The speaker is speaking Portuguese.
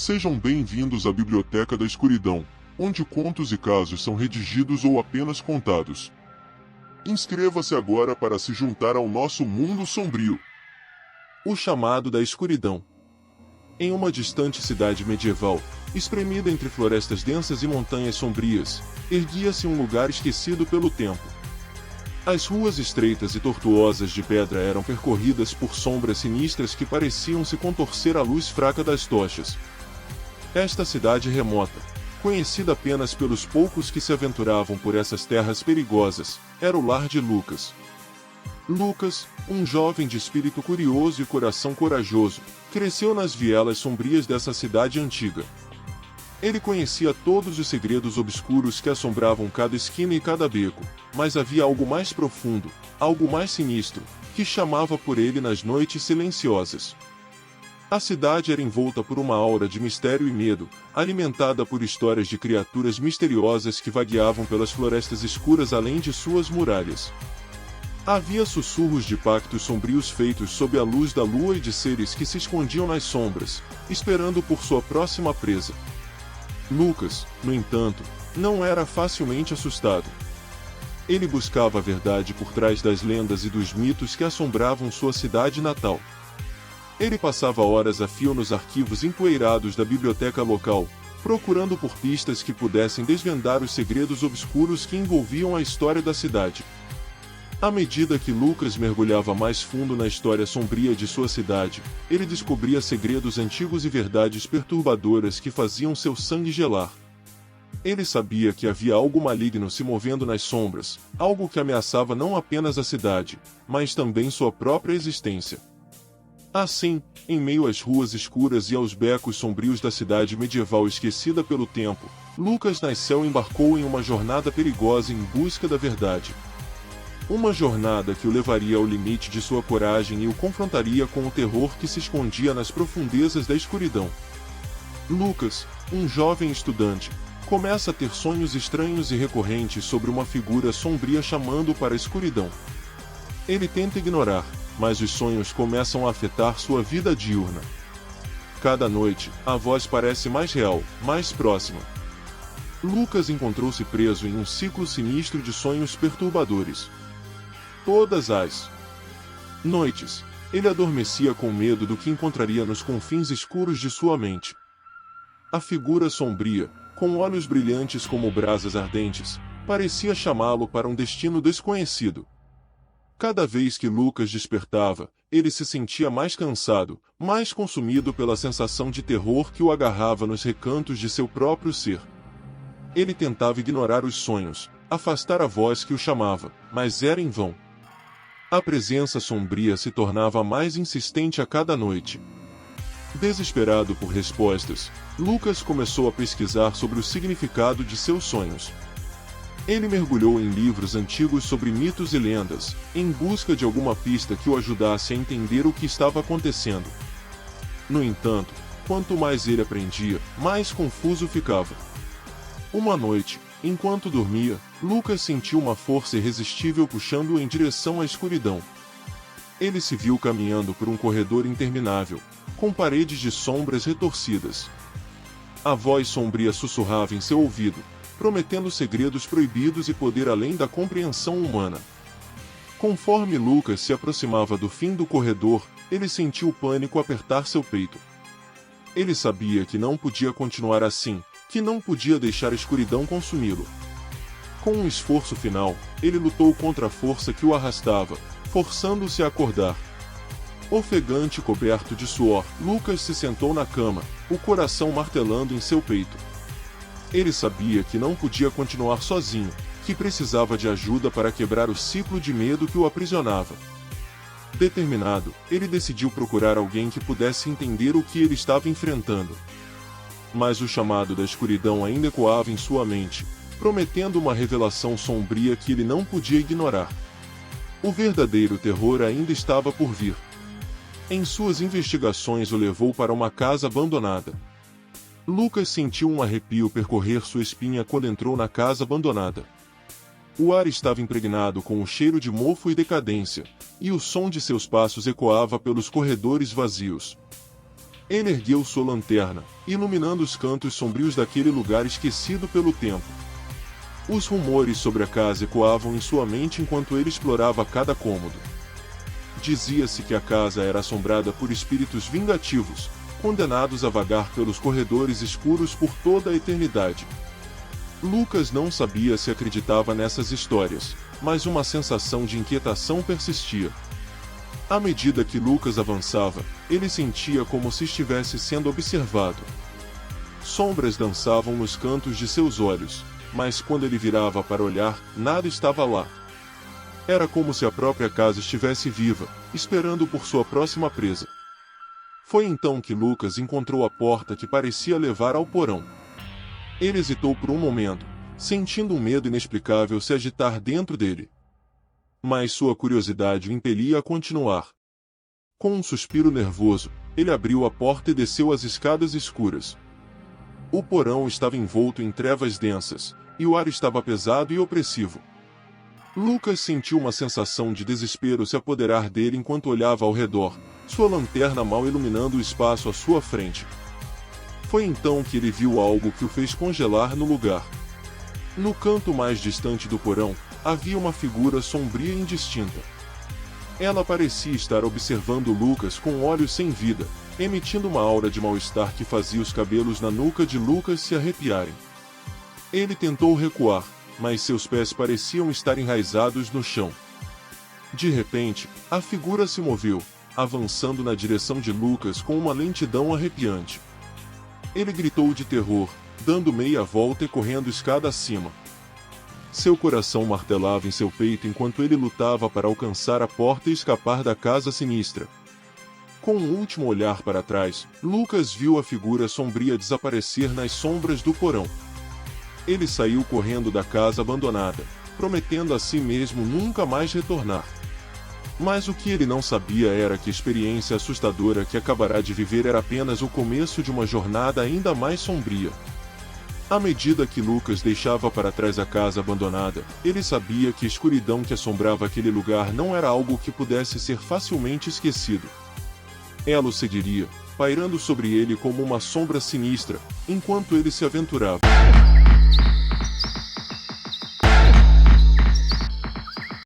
Sejam bem-vindos à Biblioteca da Escuridão, onde contos e casos são redigidos ou apenas contados. Inscreva-se agora para se juntar ao nosso mundo sombrio. O chamado da escuridão. Em uma distante cidade medieval, espremida entre florestas densas e montanhas sombrias, erguia-se um lugar esquecido pelo tempo. As ruas estreitas e tortuosas de pedra eram percorridas por sombras sinistras que pareciam se contorcer à luz fraca das tochas. Esta cidade remota, conhecida apenas pelos poucos que se aventuravam por essas terras perigosas, era o lar de Lucas. Lucas, um jovem de espírito curioso e coração corajoso, cresceu nas vielas sombrias dessa cidade antiga. Ele conhecia todos os segredos obscuros que assombravam cada esquina e cada beco, mas havia algo mais profundo, algo mais sinistro, que chamava por ele nas noites silenciosas. A cidade era envolta por uma aura de mistério e medo, alimentada por histórias de criaturas misteriosas que vagueavam pelas florestas escuras além de suas muralhas. Havia sussurros de pactos sombrios feitos sob a luz da lua e de seres que se escondiam nas sombras, esperando por sua próxima presa. Lucas, no entanto, não era facilmente assustado. Ele buscava a verdade por trás das lendas e dos mitos que assombravam sua cidade natal. Ele passava horas a fio nos arquivos empoeirados da biblioteca local, procurando por pistas que pudessem desvendar os segredos obscuros que envolviam a história da cidade. À medida que Lucas mergulhava mais fundo na história sombria de sua cidade, ele descobria segredos antigos e verdades perturbadoras que faziam seu sangue gelar. Ele sabia que havia algo maligno se movendo nas sombras, algo que ameaçava não apenas a cidade, mas também sua própria existência. Assim, em meio às ruas escuras e aos becos sombrios da cidade medieval esquecida pelo tempo, Lucas nasceu e embarcou em uma jornada perigosa em busca da verdade. Uma jornada que o levaria ao limite de sua coragem e o confrontaria com o terror que se escondia nas profundezas da escuridão. Lucas, um jovem estudante, começa a ter sonhos estranhos e recorrentes sobre uma figura sombria chamando-o para a escuridão. Ele tenta ignorar, mas os sonhos começam a afetar sua vida diurna. Cada noite, a voz parece mais real, mais próxima. Lucas encontrou-se preso em um ciclo sinistro de sonhos perturbadores. Todas as noites, ele adormecia com medo do que encontraria nos confins escuros de sua mente. A figura sombria, com olhos brilhantes como brasas ardentes, parecia chamá-lo para um destino desconhecido. Cada vez que Lucas despertava, ele se sentia mais cansado, mais consumido pela sensação de terror que o agarrava nos recantos de seu próprio ser. Ele tentava ignorar os sonhos, afastar a voz que o chamava, mas era em vão. A presença sombria se tornava mais insistente a cada noite. Desesperado por respostas, Lucas começou a pesquisar sobre o significado de seus sonhos. Ele mergulhou em livros antigos sobre mitos e lendas, em busca de alguma pista que o ajudasse a entender o que estava acontecendo. No entanto, quanto mais ele aprendia, mais confuso ficava. Uma noite, enquanto dormia, Lucas sentiu uma força irresistível puxando-o em direção à escuridão. Ele se viu caminhando por um corredor interminável, com paredes de sombras retorcidas. A voz sombria sussurrava em seu ouvido, prometendo segredos proibidos e poder além da compreensão humana. Conforme Lucas se aproximava do fim do corredor, ele sentiu o pânico apertar seu peito. Ele sabia que não podia continuar assim, que não podia deixar a escuridão consumi-lo. Com um esforço final, ele lutou contra a força que o arrastava, forçando-se a acordar. Ofegante e coberto de suor, Lucas se sentou na cama, o coração martelando em seu peito. Ele sabia que não podia continuar sozinho, que precisava de ajuda para quebrar o ciclo de medo que o aprisionava. Determinado, ele decidiu procurar alguém que pudesse entender o que ele estava enfrentando. Mas o chamado da escuridão ainda ecoava em sua mente, prometendo uma revelação sombria que ele não podia ignorar. O verdadeiro terror ainda estava por vir. Em suas investigações o levou para uma casa abandonada. Lucas sentiu um arrepio percorrer sua espinha quando entrou na casa abandonada. O ar estava impregnado com o cheiro de mofo e decadência, e o som de seus passos ecoava pelos corredores vazios. Ele ergueu sua lanterna, iluminando os cantos sombrios daquele lugar esquecido pelo tempo. Os rumores sobre a casa ecoavam em sua mente enquanto ele explorava cada cômodo. Dizia-se que a casa era assombrada por espíritos vingativos, condenados a vagar pelos corredores escuros por toda a eternidade. Lucas não sabia se acreditava nessas histórias, mas uma sensação de inquietação persistia. À medida que Lucas avançava, ele sentia como se estivesse sendo observado. Sombras dançavam nos cantos de seus olhos, mas quando ele virava para olhar, nada estava lá. Era como se a própria casa estivesse viva, esperando por sua próxima presa. Foi então que Lucas encontrou a porta que parecia levar ao porão. Ele hesitou por um momento, sentindo um medo inexplicável se agitar dentro dele. Mas sua curiosidade o impelia a continuar. Com um suspiro nervoso, ele abriu a porta e desceu as escadas escuras. O porão estava envolto em trevas densas, e o ar estava pesado e opressivo. Lucas sentiu uma sensação de desespero se apoderar dele enquanto olhava ao redor, sua lanterna mal iluminando o espaço à sua frente. Foi então que ele viu algo que o fez congelar no lugar. No canto mais distante do porão, havia uma figura sombria e indistinta. Ela parecia estar observando Lucas com olhos sem vida, emitindo uma aura de mal-estar que fazia os cabelos na nuca de Lucas se arrepiarem. Ele tentou recuar, mas seus pés pareciam estar enraizados no chão. De repente, a figura se moveu, avançando na direção de Lucas com uma lentidão arrepiante. Ele gritou de terror, dando meia volta e correndo escada acima. Seu coração martelava em seu peito enquanto ele lutava para alcançar a porta e escapar da casa sinistra. Com um último olhar para trás, Lucas viu a figura sombria desaparecer nas sombras do porão. Ele saiu correndo da casa abandonada, prometendo a si mesmo nunca mais retornar. Mas o que ele não sabia era que a experiência assustadora que acabará de viver era apenas o começo de uma jornada ainda mais sombria. À medida que Lucas deixava para trás a casa abandonada, ele sabia que a escuridão que assombrava aquele lugar não era algo que pudesse ser facilmente esquecido. Ela o seguiria, pairando sobre ele como uma sombra sinistra, enquanto ele se aventurava.